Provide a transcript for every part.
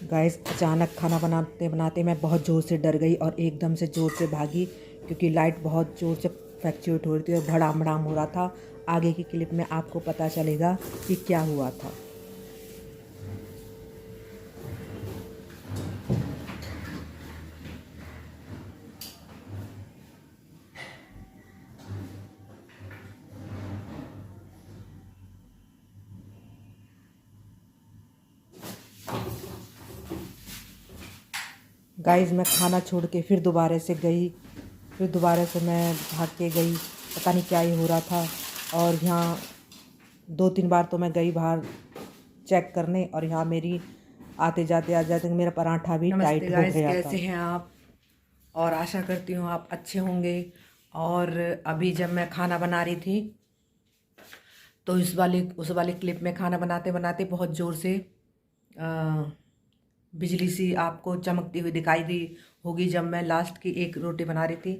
Guys अचानक खाना बनाते बनाते मैं बहुत ज़ोर से डर गई और एकदम से ज़ोर से भागी क्योंकि लाइट बहुत ज़ोर से फ्लैक्चुएट हो रही थी और भड़ाम भड़ाम हो रहा था। आगे की क्लिप में आपको पता चलेगा कि क्या हुआ था। गाइस मैं खाना छोड़ के फिर दोबारा से गई, फिर दोबारा से मैं भाग के गई, पता नहीं क्या ही हो रहा था। और यहाँ 2-3 बार तो मैं गई बाहर चेक करने और यहाँ मेरी आते जाते मेरा पराठा भी टाइट हो गया था। कैसे हैं आप? और आशा करती हूँ आप अच्छे होंगे। और अभी जब मैं खाना बना रही थी तो उस वाली क्लिप में खाना बनाते बनाते बहुत ज़ोर से बिजली सी आपको चमकती हुई दिखाई दी होगी। जब मैं लास्ट की एक रोटी बना रही थी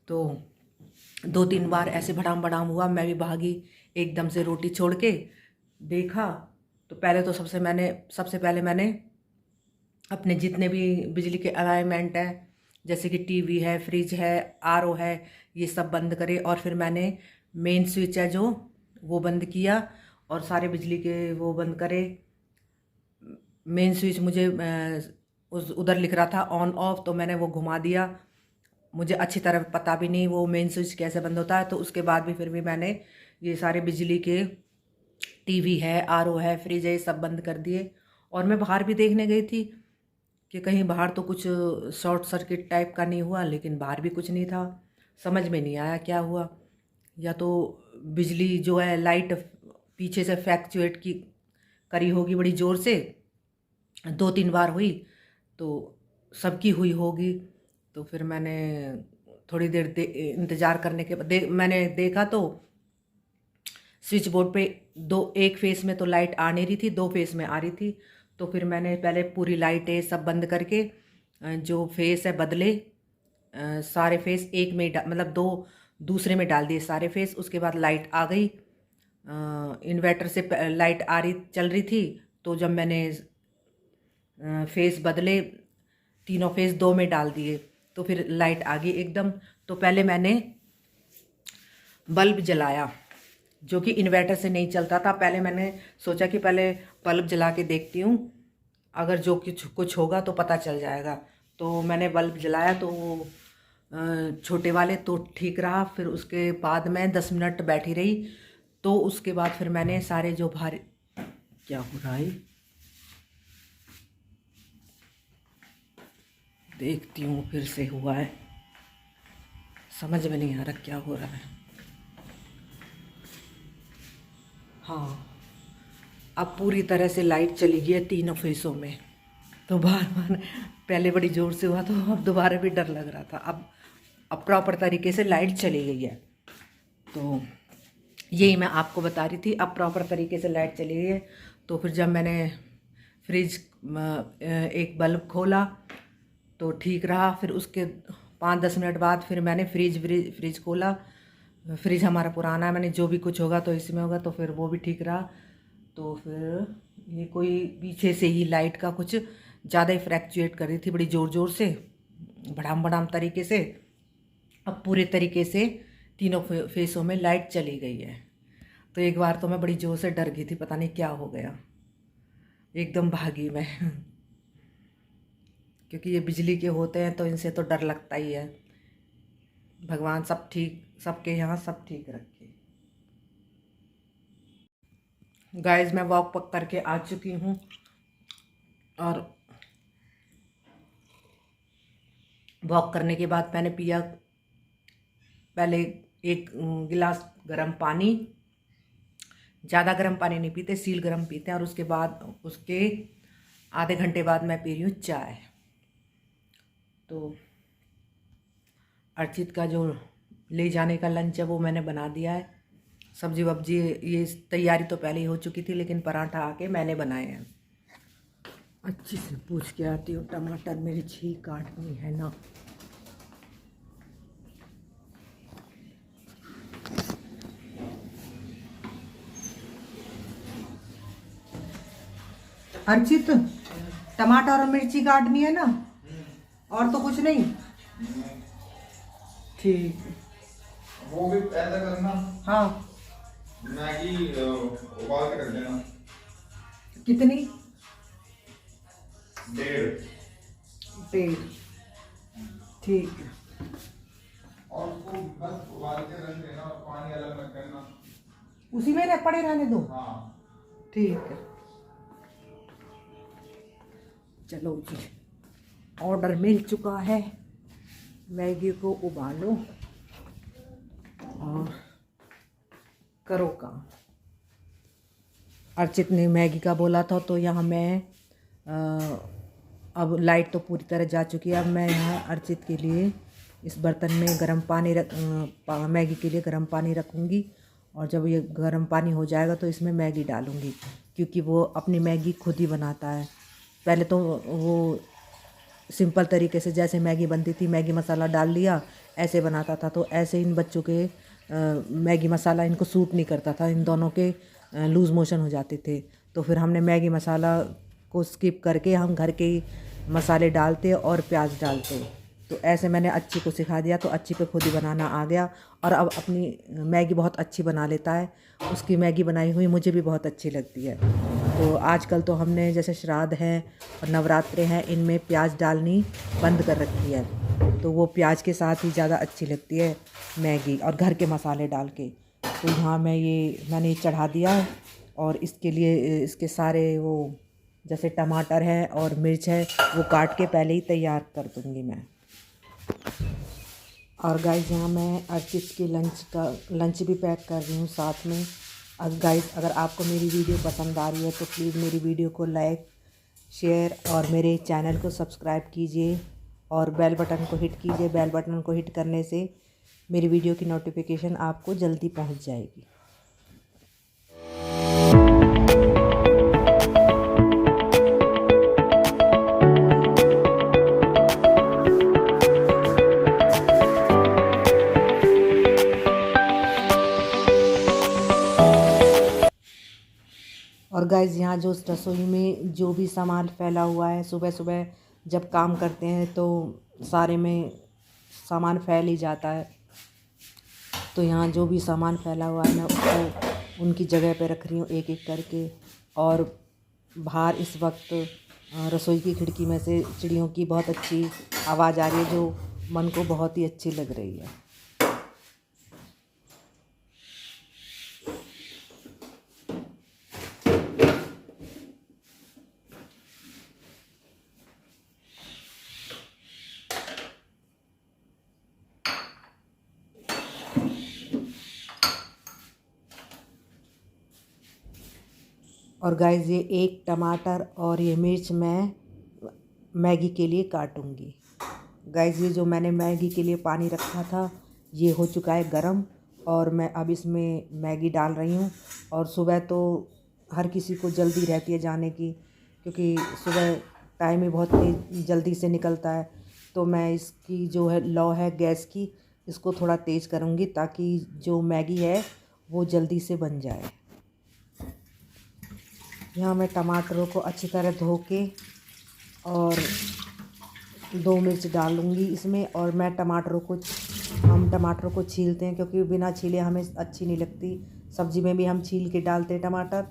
तो 2-3 बार ऐसे भड़ाम भड़ाम हुआ। मैं भी भागी एकदम से रोटी छोड़ के देखा तो सबसे पहले मैंने अपने जितने भी बिजली के अलाइनमेंट है, जैसे कि टीवी है, फ्रिज है, आरओ है, ये सब बंद करे। और फिर मैंने मेन स्विच है जो वो बंद किया और सारे बिजली के वो बंद करे। मेन स्विच मुझे उधर लिख रहा था ऑन ऑफ, तो मैंने वो घुमा दिया। मुझे अच्छी तरह पता भी नहीं वो मेन स्विच कैसे बंद होता है। तो उसके बाद भी फिर भी मैंने ये सारे बिजली के टीवी है, आरओ है, फ्रिज है, ये सब बंद कर दिए। और मैं बाहर भी देखने गई थी कि कहीं बाहर तो कुछ शॉर्ट सर्किट टाइप का नहीं हुआ, लेकिन बाहर भी कुछ नहीं था। समझ में नहीं आया क्या हुआ। या तो बिजली जो है लाइट पीछे से फ्लैक्चुएट की करी होगी बड़ी ज़ोर से, 2-3 बार हुई तो सबकी हुई होगी। तो फिर मैंने थोड़ी देर इंतज़ार करने के बाद मैंने देखा तो स्विच बोर्ड पे एक फेस में तो लाइट आ नहीं रही थी, 2 फेस में आ रही थी। तो फिर मैंने पहले पूरी लाइटें सब बंद करके जो फेस है बदले, सारे फेस एक में मतलब 2 दूसरे में डाल दिए सारे फेस। उसके बाद लाइट आ गई, इन्वर्टर से लाइट चल रही थी। तो जब मैंने फेस बदले, तीनों फेस 2 में डाल दिए तो फिर लाइट आ गई एकदम। तो पहले मैंने बल्ब जलाया जो कि इन्वर्टर से नहीं चलता था। पहले मैंने सोचा कि पहले बल्ब जला के देखती हूँ, अगर जो कुछ होगा तो पता चल जाएगा। तो मैंने बल्ब जलाया तो छोटे वाले तो ठीक रहा। फिर उसके बाद मैं 10 मिनट बैठी रही। तो उसके बाद फिर मैंने सारे जो भारी, क्या हो रहा है देखती हूँ, फिर से हुआ है, समझ में नहीं आ रहा क्या हो रहा है। हाँ, अब पूरी तरह से लाइट चली गई है तीनों फेसों में। तो बार बार पहले बड़ी ज़ोर से हुआ तो अब दोबारा भी डर लग रहा था। अब प्रॉपर तरीके से लाइट चली गई है। तो यही मैं आपको बता रही थी, अब प्रॉपर तरीके से लाइट चली गई है। तो फिर जब मैंने फ्रिज एक बल्ब खोला तो ठीक रहा। फिर उसके 5-10 मिनट बाद फिर मैंने फ्रिज खोला। फ्रिज हमारा पुराना है, मैंने जो भी कुछ होगा तो इसमें होगा, तो फिर वो भी ठीक रहा। तो फिर ये कोई पीछे से ही लाइट का कुछ ज़्यादा ही फ्लैक्चुएट कर रही थी बड़ी ज़ोर ज़ोर से, भड़ाम भड़ाम तरीके से। अब पूरे तरीके से तीनों फेसों में लाइट चली गई है। तो एक बार तो मैं बड़ी ज़ोर से डर गई थी, पता नहीं क्या हो गया, एकदम भागी मैं क्योंकि ये बिजली के होते हैं तो इनसे तो डर लगता ही है। भगवान सबके यहाँ सब ठीक रखे। गाइस मैं वॉक पक करके आ चुकी हूँ और वॉक करने के बाद मैंने पिया पहले एक गिलास गर्म पानी। ज़्यादा गर्म पानी नहीं पीते, सील गर्म पीते हैं। और उसके बाद उसके आधे घंटे बाद मैं पी रही हूँ चाय। तो अर्चित का जो ले जाने का लंच है वो मैंने बना दिया है। सब्जी वब्जी ये तैयारी तो पहले ही हो चुकी थी, लेकिन पराठा आके मैंने बनाए हैं। अच्छी से पूछ के आती हूँ, टमाटर मिर्ची काटनी है ना। अर्चित टमाटर और मिर्ची काटनी है ना, और तो कुछ नहीं। ठीक, वो भी ऐसा करना। हाँ। मैगी उबाल के रख देना। कितनी? 1.5। डेढ़, ठीक है। और उसको बस उबाल के रख देना और पानी अलग मत करना। उसी में पड़े रहने दो। हाँ। ठीक है, चलो जी, ऑर्डर मिल चुका है। मैगी को उबालो और करो काम। अर्चित ने मैगी का बोला था, तो यहाँ मैं अब लाइट तो पूरी तरह जा चुकी है। अब मैं यहाँ अर्चित के लिए इस बर्तन में गर्म पानी मैगी के लिए गर्म पानी रखूँगी, और जब ये गर्म पानी हो जाएगा तो इसमें मैगी डालूँगी, क्योंकि वो अपनी मैगी खुद ही बनाता है। पहले तो वो सिंपल तरीके से जैसे मैगी बनती थी, मैगी मसाला डाल लिया, ऐसे बनाता था। तो ऐसे इन बच्चों के मैगी मसाला इनको सूट नहीं करता था, इन दोनों के लूज़ मोशन हो जाते थे। तो फिर हमने मैगी मसाला को स्किप करके हम घर के ही मसाले डालते और प्याज डालते। तो ऐसे मैंने अच्छी को सिखा दिया, तो अच्छी पे खुद ही बनाना आ गया, और अब अपनी मैगी बहुत अच्छी बना लेता है। उसकी मैगी बनाई हुई मुझे भी बहुत अच्छी लगती है। तो आजकल तो हमने जैसे श्राद्ध हैं और नवरात्रे हैं, इनमें प्याज डालनी बंद कर रखी है, तो वो प्याज के साथ ही ज़्यादा अच्छी लगती है मैगी, और घर के मसाले डाल के। तो यहाँ मैंने ये चढ़ा दिया, और इसके लिए इसके सारे वो जैसे टमाटर है और मिर्च है वो काट के पहले ही तैयार कर दूँगी मैं। और गाइस यहाँ मैं अर्चित के लंच भी पैक कर रही हूँ साथ में। अब गाइस अगर आपको मेरी वीडियो पसंद आ रही है तो प्लीज़ मेरी वीडियो को लाइक, शेयर और मेरे चैनल को सब्सक्राइब कीजिए, और बेल बटन को हिट कीजिए। बेल बटन को हिट करने से मेरी वीडियो की नोटिफिकेशन आपको जल्दी पहुँच जाएगी। और गाइस यहाँ जो रसोई में जो भी सामान फैला हुआ है, सुबह सुबह जब काम करते हैं तो सारे में सामान फैल ही जाता है। तो यहाँ जो भी सामान फैला हुआ है मैं उसको उनकी जगह पे रख रही हूँ एक एक करके। और बाहर इस वक्त रसोई की खिड़की में से चिड़ियों की बहुत अच्छी आवाज़ आ रही है, जो मन को बहुत ही अच्छी लग रही है। और गाइस ये एक टमाटर और ये मिर्च मैं मैगी के लिए काटूंगी। गाइस ये जो मैंने मैगी के लिए पानी रखा था ये हो चुका है गरम, और मैं अब इसमें मैगी डाल रही हूँ। और सुबह तो हर किसी को जल्दी रहती है जाने की, क्योंकि सुबह टाइम ही बहुत जल्दी से निकलता है। तो मैं इसकी जो है लौ है गैस की, इसको थोड़ा तेज़ करूँगी ताकि जो मैगी है वो जल्दी से बन जाए। यहाँ मैं टमाटरों को अच्छी तरह धो के और 2 मिर्च डालूँगी इसमें। और हम टमाटरों को छीलते हैं, क्योंकि बिना छीले हमें अच्छी नहीं लगती। सब्ज़ी में भी हम छील के डालते हैं टमाटर,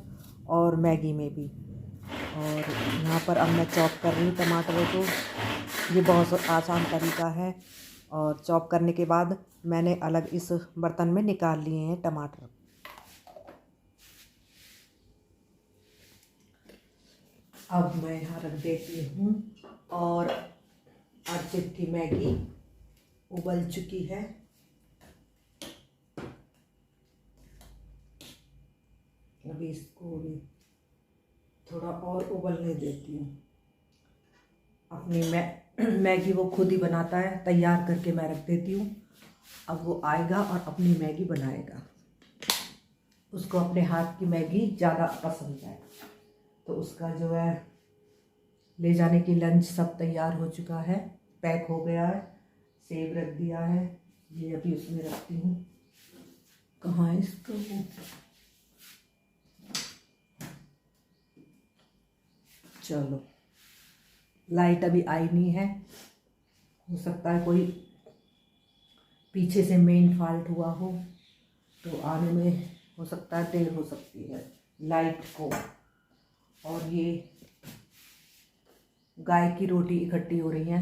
और मैगी में भी। और यहाँ पर अब मैं चॉप कर रही हूँ टमाटरों को। ये बहुत आसान तरीका है। और चॉप करने के बाद मैंने अलग इस बर्तन में निकाल लिए हैं टमाटर। अब मैं यहाँ रख देती हूँ, और अर्चित की मैगी उबल चुकी है। अभी इसको भी थोड़ा और उबलने देती हूँ। अपनी मैगी वो खुद ही बनाता है, तैयार करके मैं रख देती हूँ। अब वो आएगा और अपनी मैगी बनाएगा। उसको अपने हाथ की मैगी ज़्यादा पसंद है। तो उसका जो है ले जाने की लंच सब तैयार हो चुका है, पैक हो गया है। सेब रख दिया है, ये अभी उसमें रखती हूँ। कहाँ है इसका वो? चलो लाइट अभी आई नहीं है, हो सकता है कोई पीछे से मेन फॉल्ट हुआ हो, तो आने में हो सकता है देर हो सकती है लाइट को। और ये गाय की रोटी इकट्ठी हो रही है,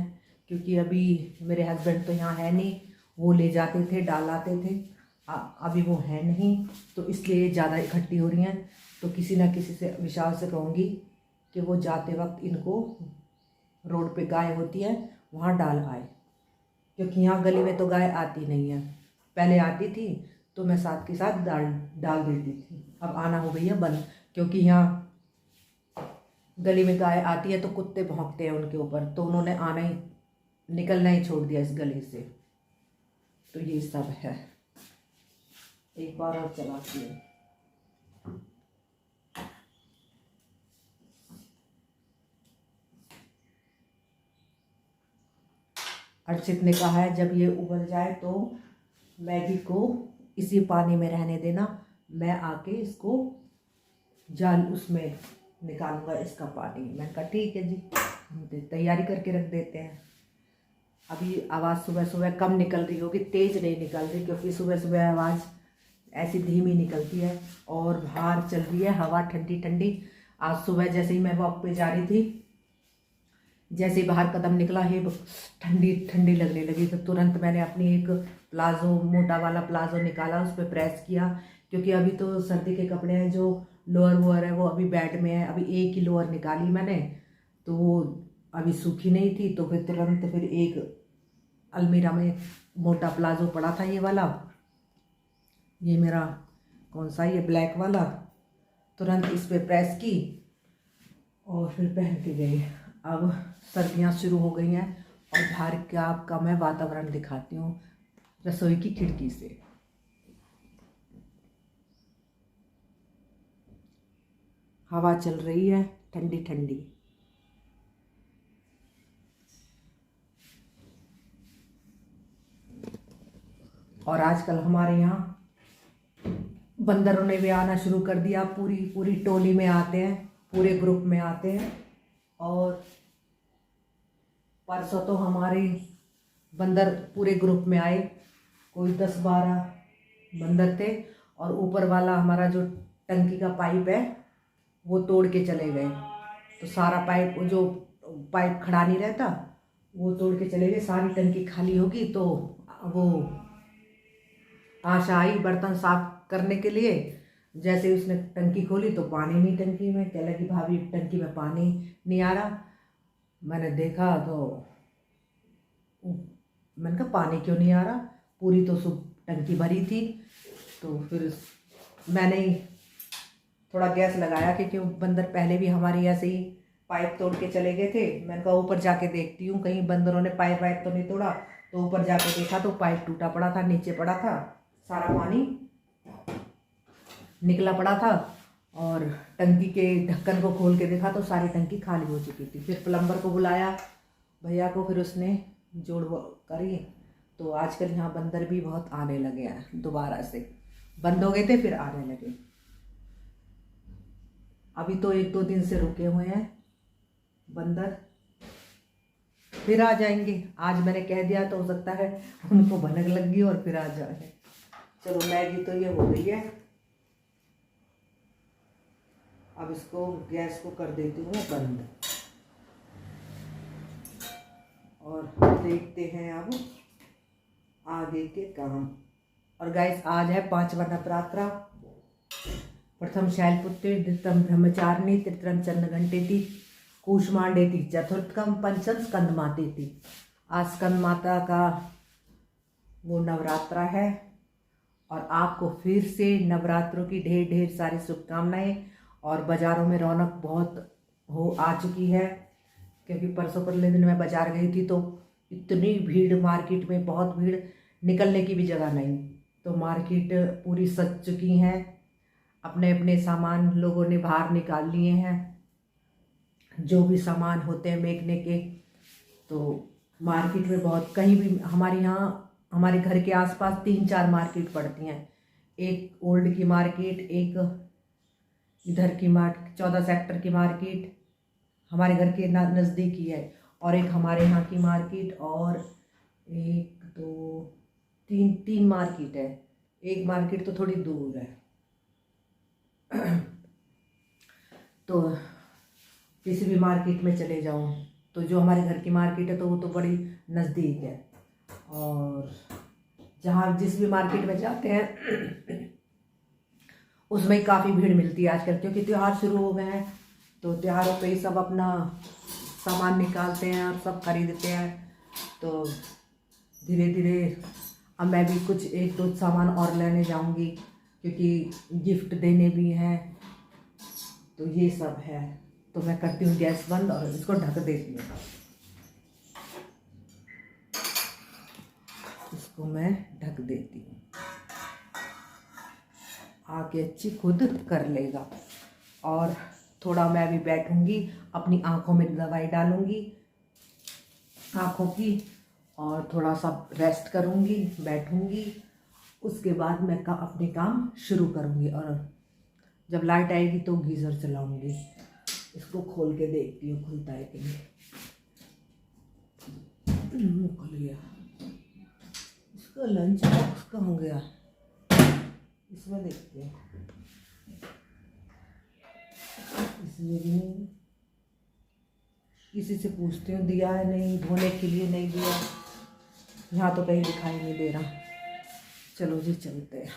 क्योंकि अभी मेरे हस्बैंड तो यहाँ है नहीं, वो ले जाते थे डाल आते थे, अभी वो है नहीं, तो इसलिए ज़्यादा इकट्ठी हो रही हैं। तो किसी ना किसी से विशाल से कहूँगी कि वो जाते वक्त इनको रोड पे गाय होती है वहाँ डाल आए, क्योंकि यहाँ गली में तो गाय आती नहीं है। पहले आती थी तो मैं साथ के साथ डाल देती थी, अब आना हो गई है बंद, क्योंकि यहाँ गली में गाय आती है तो कुत्ते भौंकते हैं उनके ऊपर, तो उन्होंने आना ही निकलना ही छोड़ दिया इस गली से। तो ये सब है, एक बार और चलाती है। अर्चित ने कहा है जब ये उबल जाए तो मैगी को इसी पानी में रहने देना, मैं आके इसको जाल उसमें निकालूंगा इसका पानी। मैंने कहा ठीक है जी, हम तैयारी करके रख देते हैं। अभी आवाज़ सुबह सुबह कम निकल रही होगी, तेज़ नहीं निकल रही, क्योंकि सुबह सुबह आवाज़ ऐसी धीमी निकलती है और बाहर चल रही है हवा ठंडी ठंडी। आज सुबह जैसे ही मैं वॉक पे जा रही थी, जैसे ही बाहर कदम निकला ही ठंडी ठंडी लगने लगी, तो तुरंत मैंने अपनी एक प्लाज़ो, मोटा वाला प्लाज़ो निकाला, उस पर प्रेस किया, क्योंकि अभी तो सर्दी के कपड़े हैं, जो लोअर वोअर है वो अभी बेड में है। अभी एक ही लोअर निकाली मैंने, तो वो अभी सूखी नहीं थी, तो फिर तुरंत फिर एक अलमीरा में मोटा प्लाज़ो पड़ा था, ये वाला, ये मेरा कौन सा, ये ब्लैक वाला, तुरंत इस पर प्रेस की और फिर पहन के गई। अब सर्दियाँ शुरू हो गई हैं और बाहर का मैं वातावरण दिखाती हूँ रसोई की खिड़की से। हवा चल रही है ठंडी ठंडी। और आजकल हमारे यहाँ बंदरों ने भी आना शुरू कर दिया, पूरी पूरी टोली में आते हैं, पूरे ग्रुप में आते हैं। और परसों तो हमारे बंदर पूरे ग्रुप में आए, कोई 10-12 बंदर थे, और ऊपर वाला हमारा जो टंकी का पाइप है वो तोड़ के चले गए। तो सारा पाइप, जो पाइप खड़ा नहीं रहता, वो तोड़ के चले गए। सारी टंकी खाली होगी, तो वो आशा आई बर्तन साफ करने के लिए। जैसे उसने टंकी खोली तो पानी नहीं टंकी में, कह लगी भाभी टंकी में पानी नहीं आ रहा। मैंने देखा तो मैंने कहा पानी क्यों नहीं आ रहा, पूरी तो सब टंकी भरी थी। तो फिर मैंने थोड़ा गैस लगाया, क्योंकि बंदर पहले भी हमारी ऐसे ही पाइप तोड़ के चले गए थे। मैंने कहा ऊपर जाके देखती हूँ कहीं बंदरों ने पाइप वाइप तो नहीं तोड़ा। तो ऊपर जाके देखा तो पाइप टूटा पड़ा था, नीचे पड़ा था, सारा पानी निकला पड़ा था। और टंकी के ढक्कन को खोल के देखा तो सारी टंकी खाली हो चुकी थी। फिर प्लम्बर को बुलाया, भैया को, फिर उसने जोड़ करी। तो आजकल यहाँ बंदर भी बहुत आने लगे हैं, दोबारा से बंद हो गए थे फिर आने लगे। अभी तो 1-2 दिन से रुके हुए हैं बंदर, फिर आ जाएंगे। आज मैंने कह दिया तो हो सकता है उनको भनक लग गई और फिर आ जाए। चलो मैगी तो ये हो गई है, अब इसको गैस को कर देती हूँ बंद और देखते हैं अब आगे के काम। और गाइस आज है 5वां नवरात्रा। प्रथम शैलपुत्री, द्वितीयम ब्रह्मचारिणी, तृतीयम चंद्रघंटेति, कूष्मांडेति, चतुर्थम पंचम स्कंदमातेति। आज स्कंद माता का वो नवरात्रा है। और आपको फिर से नवरात्रों की ढेर ढेर सारी शुभकामनाएं। और बाज़ारों में रौनक बहुत आ चुकी है, क्योंकि परसों परले दिन मैं बाज़ार गई थी तो इतनी भीड़, मार्केट में बहुत भीड़, निकलने की भी जगह नहीं। तो मार्केट पूरी सज चुकी हैं, अपने अपने सामान लोगों ने बाहर निकाल लिए हैं, जो भी सामान होते हैं बेचने के। तो मार्केट में बहुत, कहीं भी हमारे यहाँ, हमारे घर के आसपास 3-4 मार्केट पड़ती हैं। एक ओल्ड की मार्केट, एक इधर की मार्केट 14 सेक्टर की मार्केट, हमारे घर के नज़दीक ही है। और एक हमारे यहाँ की मार्केट, और एक दो तीन मार्केट है। एक मार्केट तो थोड़ी दूर है। तो किसी भी मार्केट में चले जाऊँ तो जो हमारे घर की मार्केट है तो वो तो बड़ी नज़दीक है। और जहाँ जिस भी मार्केट में जाते हैं उसमें काफ़ी भीड़ मिलती है आजकल, क्योंकि त्यौहार शुरू हो गए हैं। तो त्योहारों पे ही सब अपना सामान निकालते हैं और सब खरीदते हैं। तो धीरे धीरे अब मैं भी कुछ एक दो सामान और लेने जाऊंगी, क्योंकि गिफ्ट देने भी हैं। तो ये सब है। तो मैं करती हूँ गैस बंद और इसको ढक देती हूँ। इसको मैं ढक देती हूँ, आके अच्छी खुद कर लेगा। और थोड़ा मैं भी बैठूंगी, अपनी आँखों में दवाई डालूंगी आँखों की, और थोड़ा सा रेस्ट करूंगी, बैठूंगी। उसके बाद मैं अपने काम शुरू करूंगी। और जब लाइट आएगी तो गीज़र चलाऊंगी। इसको खोल के देखती हूँ खुलता है कि नहीं। खुल गया। इसका लंच बॉक्स कहाँ हो गया, इसमें देखते हैं। इसमें भी नहीं, किसी से पूछती हूँ दिया है नहीं, धोने के लिए नहीं दिया। यहाँ तो कहीं दिखाई नहीं दे रहा। चलो जी चलते हैं।